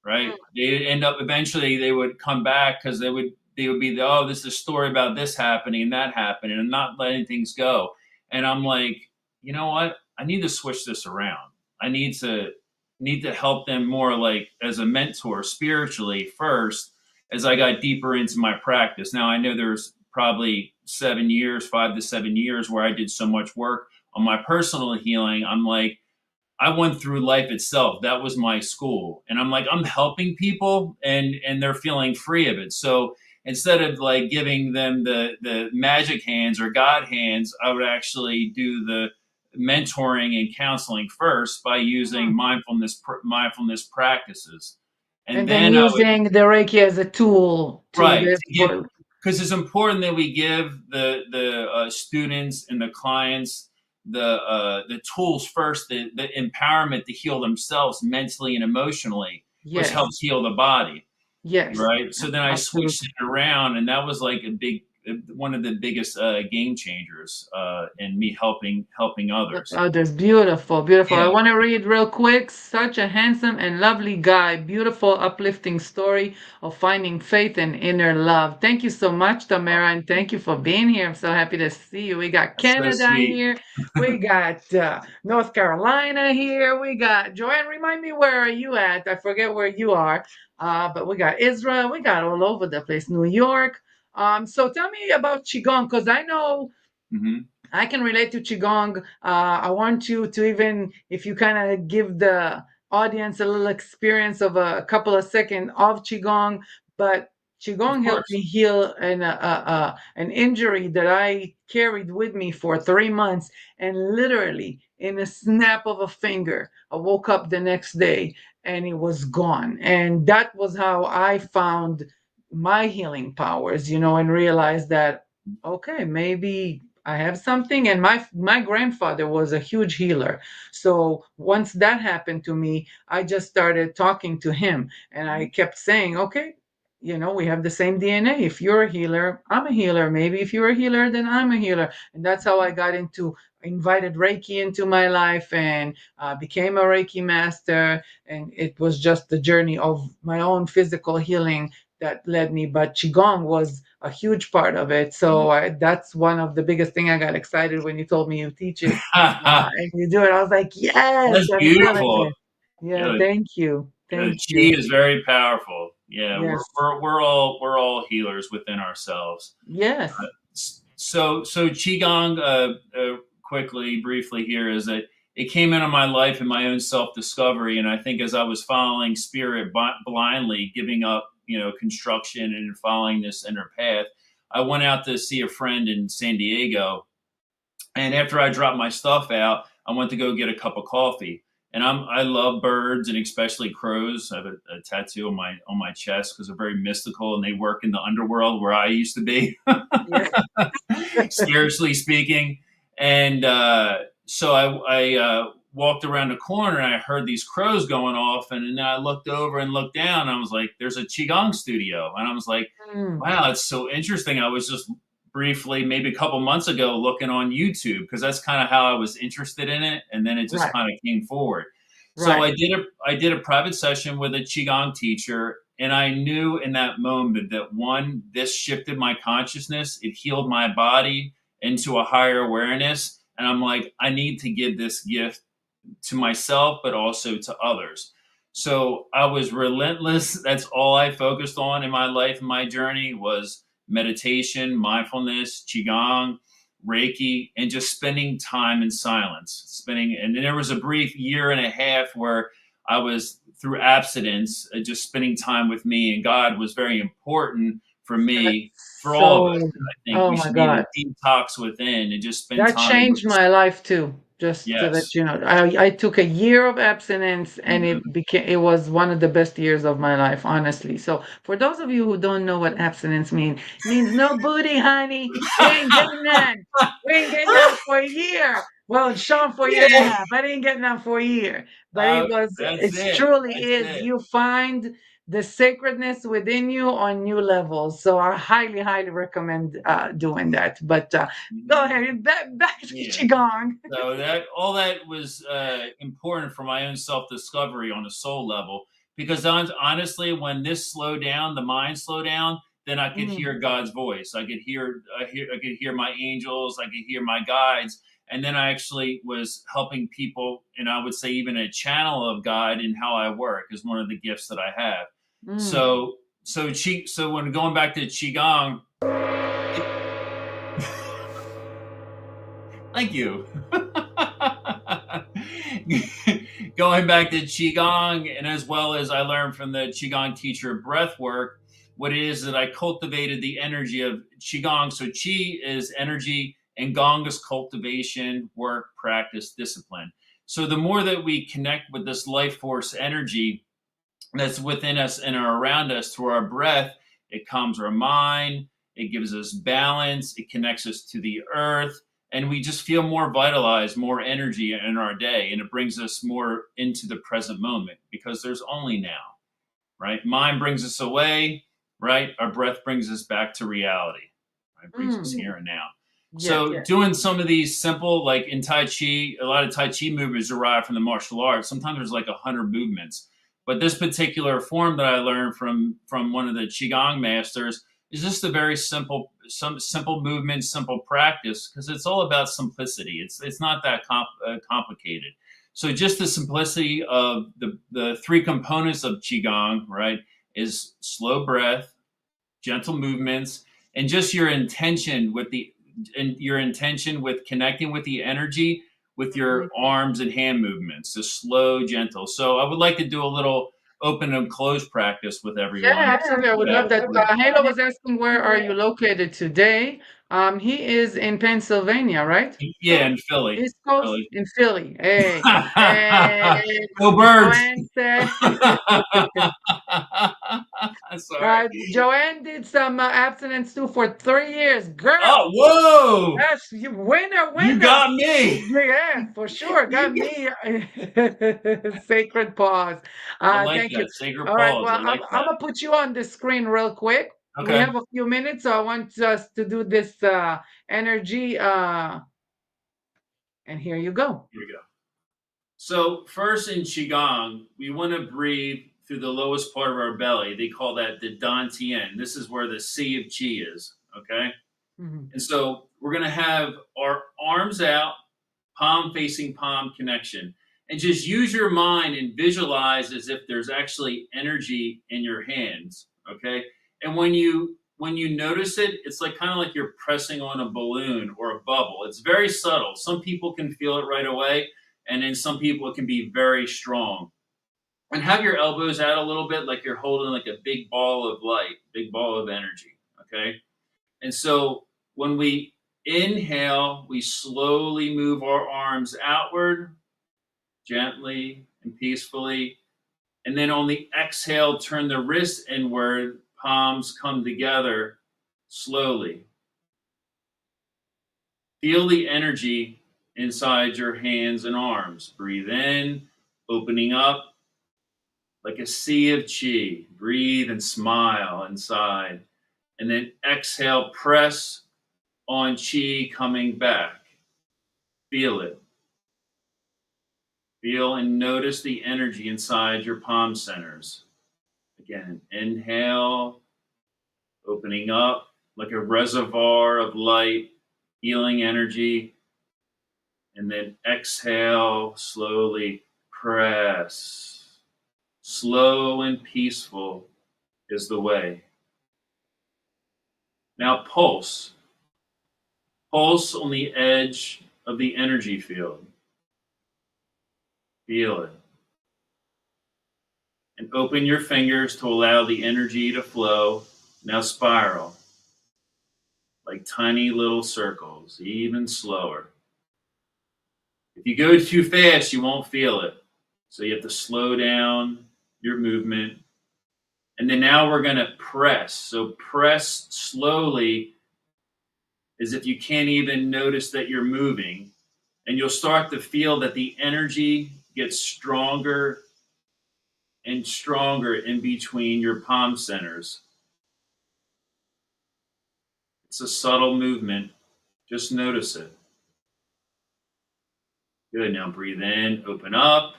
right? They end up eventually they would come back because they would be oh, this is a story about this happening and that happening and not letting things go. And I'm like, you know what? I need to switch this around. I need to help them more like as a mentor spiritually first as I got deeper into my practice. Now I know there's probably 7 years, 5 to 7 years where I did so much work on my personal healing. I'm like, I went through life itself. That was my school. And I'm like, I'm helping people and they're feeling free of it. So instead of like giving them the magic hands or God hands, I would actually do the mentoring and counseling first by using mindfulness practices. And
And then
then I would
using the Reiki as a tool to
right
this
to give
for
because it's important that we give the students and the clients the tools first, the empowerment to heal themselves mentally and emotionally, which
yes,
helps heal the body,
yes,
right? So then I switched
absolutely.
it around, and that was like a big one of the biggest game changers in me helping others.
Others. Beautiful, beautiful. I
Yeah,
want to read real quick. Such a handsome and lovely guy. Beautiful, uplifting story of finding faith and inner love. Thank you so much, Tamara, and thank you for being here. I'm so happy to see you. We got
that's so
Canada
sweet.
here. We got North Carolina here. We got Joanne. Remind me, where are you at? I forget where you are. But we got Israel. We got all over the place. New York. So tell me about Qigong, because I know
Hmm.
I can relate to Qigong. I want you to, even if you kind of give the audience a little experience of a couple of seconds of Qigong, but
Of
Qigong helped
course.
me heal an injury that I carried with me for 3 months. And literally, in a snap of a finger, I woke up the next day and it was gone. And that was how I found my healing powers, and realized that, okay, maybe I have something. And my grandfather was a huge healer. So once that happened to me, I just started talking to him and I kept saying, okay, we have the same DNA. If you're a healer, I'm a healer. Maybe if you're a healer, then I'm a healer. And that's how I got into invited Reiki into my life and became a Reiki master. And it was just the journey of my own physical healing that led me. But Qigong was a huge part of it. So that's one of the biggest thing. I got excited when you told me you teach it and you do it. I was like, yes,
That's
I'm feeling
beautiful.
it. Yeah,
Good.
thank you.
Good.
Thank you.
Chi is very powerful. Yeah, we're
Yes.
we're we're all healers within ourselves.
Yes.
So qigong, quickly, briefly here, is that it came into my life in my own self discovery, and I think as I was following spirit blindly, giving up, construction and following this inner path, I went out to see a friend in San Diego, and after I dropped my stuff out, I went to go get a cup of coffee. And I love birds and especially crows. I have a tattoo on my chest because they're very mystical and they work in the underworld where I used to be,
Yes.
spiritually speaking. And so I walked around the corner and I heard these crows going off. And then I looked over and looked down. And I was like, there's a Qigong studio. And I was like,
Mm,
wow, it's so interesting. I was just briefly, maybe a couple months ago, looking on YouTube because that's kind of how I was interested in it. And then it just
right.
kind of came forward. So
Right.
I did a private session with a Qigong teacher. And I knew in that moment that one, this shifted my consciousness. It healed my body into a higher awareness. And I'm like, I need to give this gift to myself, but also to others. So I was relentless. That's all I focused on in my life, and my journey was meditation, mindfulness, qigong, Reiki, and just spending time in silence. And then there was a brief year and a half where I was through abstinence, just spending time with me, and God was very important for me, for all of us.
So,
I think
oh
we
my
should be able
God.
to detox within and just spend
That
time with
changed my life too. Just to let
Yes.
you know, I took a year of abstinence, and
Mhm.
it was one of the best years of my life, honestly. So for those of you who don't know what abstinence means, it means no booty, honey. We ain't getting none. We ain't getting none for a year. Well, Sean, for a year and a
Yeah.
half. I didn't get none for a year. But
That's
it's
it.
truly
That's
is.
it.
You find the sacredness within you on new levels. So I highly, highly recommend doing that. But go
Mhm.
ahead, back to
Yeah.
Qigong.
So that all that was important for my own self discovery on a soul level. Because honestly, when this slowed down, the mind slowed down, then I could
Mm,
hear God's voice. I could hear my angels. I could hear my guides. And then I actually was helping people, and I would say even a channel of God in how I work is one of the gifts that I have.
mm.
So when going back to qigong, it, thank you. Going back to qigong, and as well as I learned from the qigong teacher Breathwork, what it is that I cultivated the energy of qigong. So qi is energy, and gong is cultivation, work, practice, discipline. So the more that we connect with this life force energy that's within us and are around us through our breath, it calms our mind, it gives us balance, it connects us to the earth, and we just feel more vitalized, more energy in our day, and it brings us more into the present moment because there's only now, right? Mind brings us away, right? Our breath brings us back to reality, right? Brings us
Mm.
here and now.
Yes.
So doing some of these simple, like in Tai Chi, a lot of Tai Chi movements derive from the martial arts. Sometimes there's like 100 movements. But this particular form that I learned from one of the Qigong masters is just a very some simple movement, simple practice, because it's all about simplicity. It's not that complicated. So just the simplicity of the three components of qigong, right, is slow breath, gentle movements, and just your intention with connecting with the energy with
Mhm.
your arms and hand movements, just slow, gentle. So I would like to do a little open and close practice with
Yeah,
everyone.
absolutely. I would love that. Halo was asking, where are you located today? He is in Pennsylvania, right?
Yeah, in Philly.
East Coast
Philly.
in Philly. Hey, and
Go birds.
Joanne said,
Sorry.
Joanne did some abstinence too for 3 years.
Oh,
Girl,
whoa!
yes, you winner,
You
winner.
got me.
Yeah, for sure. Got me. Sacred pause.
I like
Thank you.
that. Sacred
All right.
pause.
Well,
I like
I'm
that.
gonna put you on the screen real quick. We
Okay.
have a few minutes, so I want us to do this energy. And here you go.
Here we go. So first in Qigong, we want to breathe through the lowest part of our belly. They call that the Dantian. This is where the sea of Qi is. Okay.
Mhm.
And so we're going to have our arms out, palm facing palm connection. And just use your mind and visualize as if there's actually energy in your hands. Okay. And when you notice it, it's like kind of like you're pressing on a balloon or a bubble. It's very subtle. Some people can feel it right away, and then some people it can be very strong. And have your elbows out a little bit like you're holding like a big ball of light, big ball of energy. Okay. And so when we inhale, we slowly move our arms outward, gently and peacefully. And then on the exhale, turn the wrists inward, palms come together slowly. Feel the energy inside your hands and arms. Breathe in, opening up like a sea of chi. Breathe and smile inside. And then exhale, press on chi coming back. Feel it. Feel and notice the energy inside your palm centers. Again, inhale, opening up like a reservoir of light, healing energy. And then exhale, slowly press. Slow and peaceful is the way. Now pulse. Pulse on the edge of the energy field. Feel it. And open your fingers to allow the energy to flow. Now spiral like tiny little circles, even slower. If you go too fast, you won't feel it. So you have to slow down your movement. And then now we're going to press. So press slowly as if you can't even notice that you're moving. And you'll start to feel that the energy gets stronger and stronger in between your palm centers. It's a subtle movement. Just notice it. Good. Now breathe in, open up.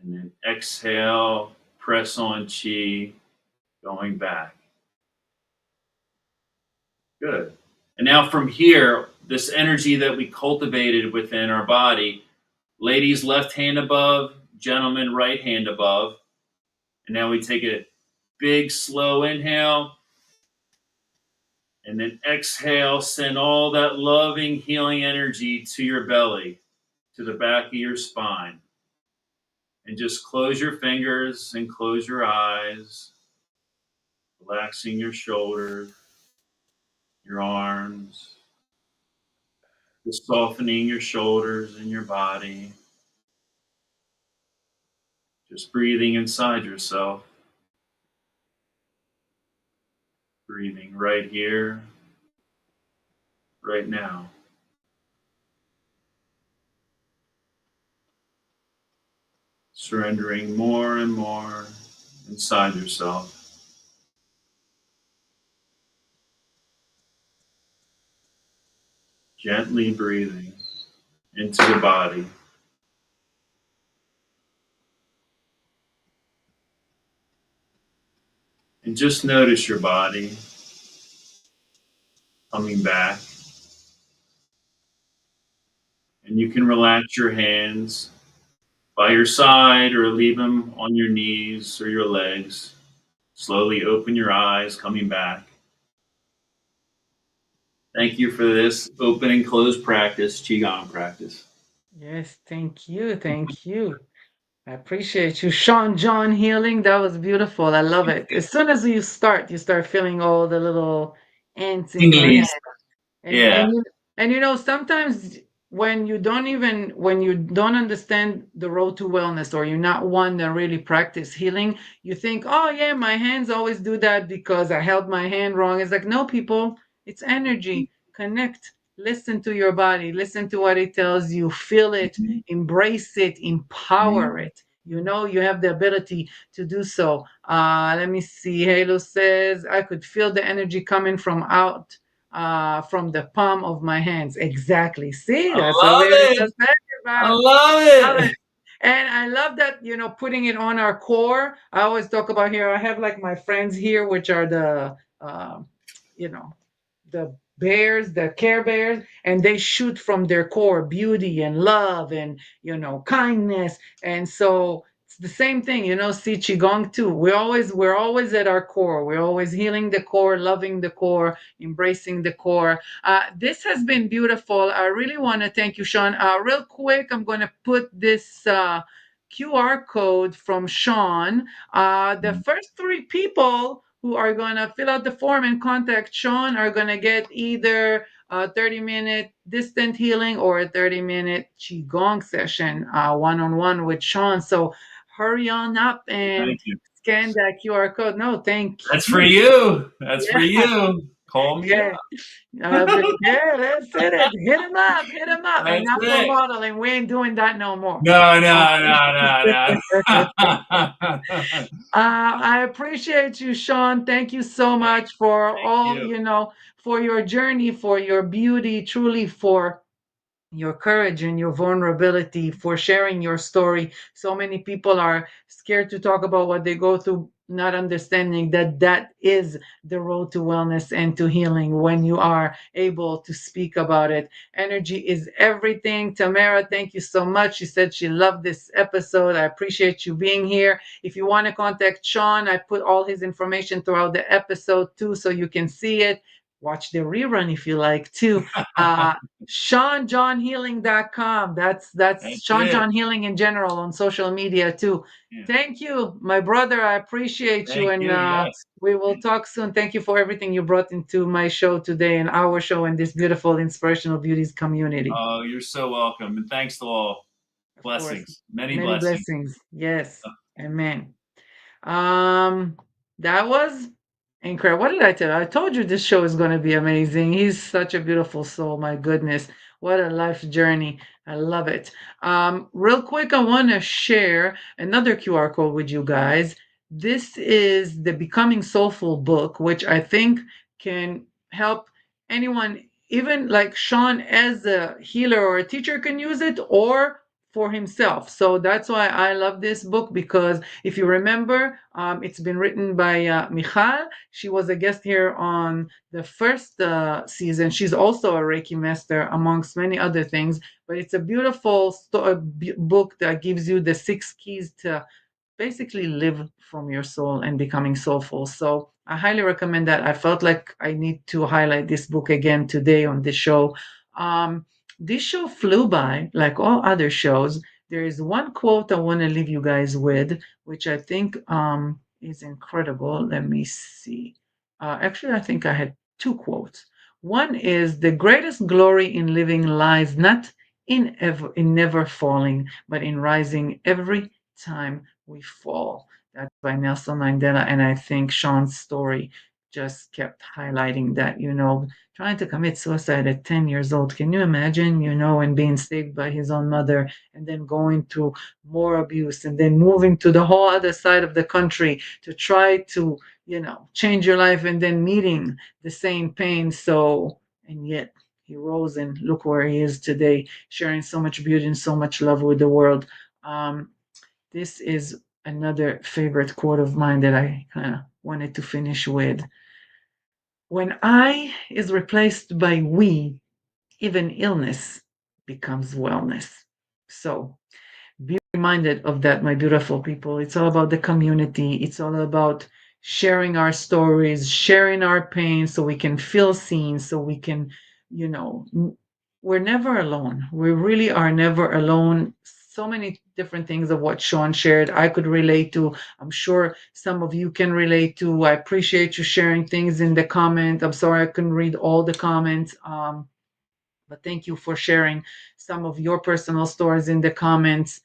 And then exhale, press on chi, going back. Good. And now from here, this energy that we cultivated within our body, ladies left hand above, gentlemen right hand above. And now we take a big slow inhale. And then exhale, send all that loving, healing energy to your belly, to the back of your spine. And just close your fingers and close your eyes, relaxing your shoulders, your arms, just softening your shoulders and your body. Just breathing inside yourself. Breathing right here, right now. Surrendering more and more inside yourself. Gently breathing into the body. And just notice your body coming back. And you can relax your hands by your side or leave them on your knees or your legs. Slowly open your eyes, coming back. Thank you for this open and close practice, Qigong practice.
Yes, thank you. Thank you. I appreciate you. Sean John healing. That was beautiful. I love it. As soon as you start feeling all the little ants in your head.
Tinglies.
And
Yeah.
and you and you know, sometimes when you don't understand the road to wellness, or you're not one that really practice healing, you think, oh yeah, my hands always do that because I held my hand wrong. It's like, no, people, it's energy. Connect, listen to your body, listen to what it tells you, feel it, embrace it, empower it. You know, you have the ability to do so. Let me see. Halo says, I could feel the energy coming from the palm of my hands. Exactly. See,
I
that's what we
love
were
it.
just talking
I
about.
love
Love it.
it.
And I love that, putting it on our core. I always talk about here, I have like my friends here, which are you know, the bears, the care bears, and they shoot from their core beauty and love and, kindness. And so it's the same thing, see Qigong too. We're always at our core. We're always healing the core, loving the core, embracing the core. This has been beautiful. I really want to thank you, Sean. Real quick, I'm going to put this QR code from Sean. The first three people who are going to fill out the form and contact Sean are going to get either a 30-minute distant healing or a 30-minute Qigong session, one-on-one with Sean. So hurry on up and
Thank you.
scan that QR code. No, thank
That's for
you.
you. That's for
Yeah,
you. Call me
yeah.
up.
Yeah, that's it. Hit him up, hit him up. And
That's
not for
it.
modeling. We ain't doing that no more.
No, no.
I appreciate you, Sean. Thank you so much for
Thank
all,
you.
for your journey, for your beauty, truly for your courage and your vulnerability, for sharing your story. So many people are scared to talk about what they go through, not understanding that that is the road to wellness and to healing when you are able to speak about it. Energy is everything. Tamara, thank you so much. She said she loved this episode. I appreciate you being here. If you want to contact Sean, I put all his information throughout the episode too, so you can see it. watch the rerun if you like too. SeanJohnHealing.com. That's Sean
it.
John Healing in general on social media too.
Yeah.
Thank you, my brother. I appreciate you,
Thank
and
you. Yes.
we will talk soon. Thank you for everything you brought into my show today and our show and this beautiful Inspirational Beauties community.
Oh, you're so welcome. And thanks to all.
Of course,
Blessings. Many
many
blessings.
blessings. Yes, amen. Um, that was incredible. What did I tell you? I told you this show is going to be amazing. He's such a beautiful soul. My goodness, what a life journey. I love it. Real quick, I want to share another QR code with you guys. This is the Becoming Soulful book, which I think can help anyone, even like Sean as a healer or a teacher can use it, or for himself. So that's why I love this book, because if you remember, it's been written by Michal. She was a guest here on the first season. She's also a Reiki Master, amongst many other things. But it's a beautiful book that gives you the 6 keys to basically live from your soul and becoming soulful. So I highly recommend that. I felt like I need to highlight this book again today on the show. This show flew by like all other shows. There is one quote I want to leave you guys with, which I think is incredible. Let me see. Actually, I think I had 2 quotes. One is, the greatest glory in living lies not in never falling, but in rising every time we fall. That's by Nelson Mandela. And I think Sean's story just kept highlighting that, trying to commit suicide at 10 years old. Can you imagine, and being saved by his own mother, and then going through more abuse, and then moving to the whole other side of the country to try to, change your life, and then meeting the same pain. So, and yet he rose, and look where he is today, sharing so much beauty and so much love with the world. This is another favorite quote of mine that I kind of wanted to finish with. When I is replaced by we, even illness becomes wellness. So be reminded of that, my beautiful people. It's all about the community. It's all about sharing our stories, sharing our pain, so we can feel seen, so we can, we're never alone. We really are never alone. So many different things of what Sean shared I could relate to. I'm sure some of you can relate to. I appreciate you sharing things in the comment. I'm sorry I couldn't read all the comments. But thank you for sharing some of your personal stories in the comments.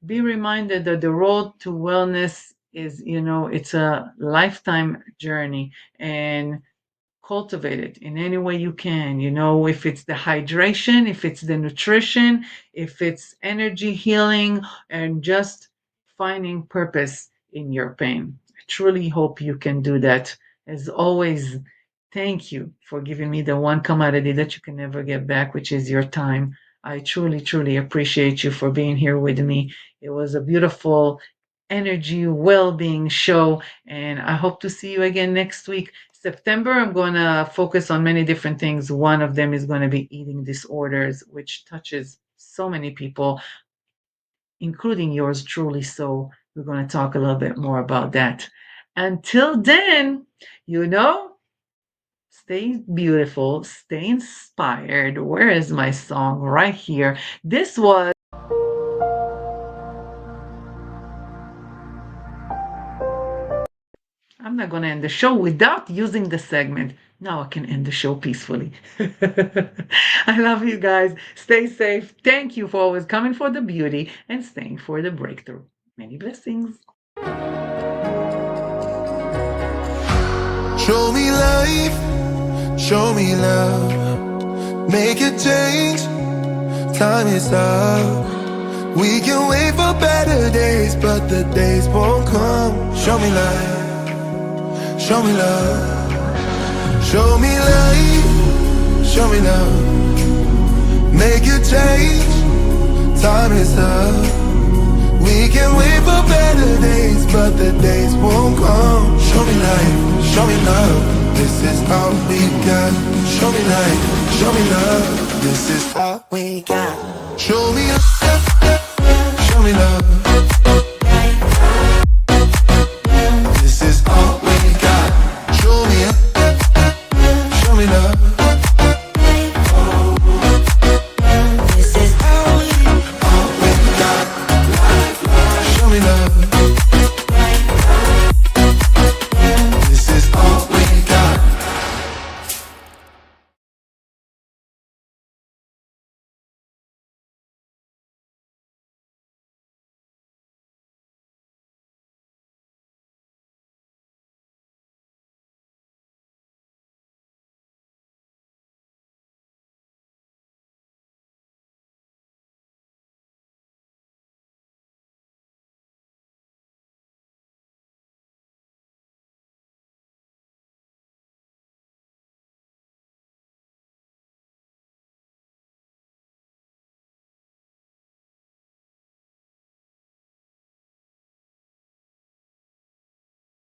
Be reminded that the road to wellness is, it's a lifetime journey, and cultivate it in any way you can. If it's the hydration, if it's the nutrition, if it's energy healing, and just finding purpose in your pain. I truly hope you can do that. As always, thank you for giving me the one commodity that you can never get back, which is your time. I truly, truly appreciate you for being here with me. It was a beautiful energy, well-being show, and I hope to see you again next week. September, I'm going to focus on many different things. One of them is going to be eating disorders, which touches so many people, including yours truly. So we're going to talk a little bit more about that. Until then, stay beautiful, stay inspired. Where is my song? Right here. This was I'm not going to end the show without using the segment. Now I can end the show peacefully. I love you guys. Stay safe. Thank you for always coming for the beauty and staying for the breakthrough. Many blessings.
Show me life, show me love. Make a change, time is up. We can wait for better days, but the days won't come. Show me life, show me love. Show me life, show me love. Make a change, time is up. We can wait for better days, but the days won't come. Show me life, show me love. This is all we got. Show me life, show me love. This is all we got. Show me love, show me love.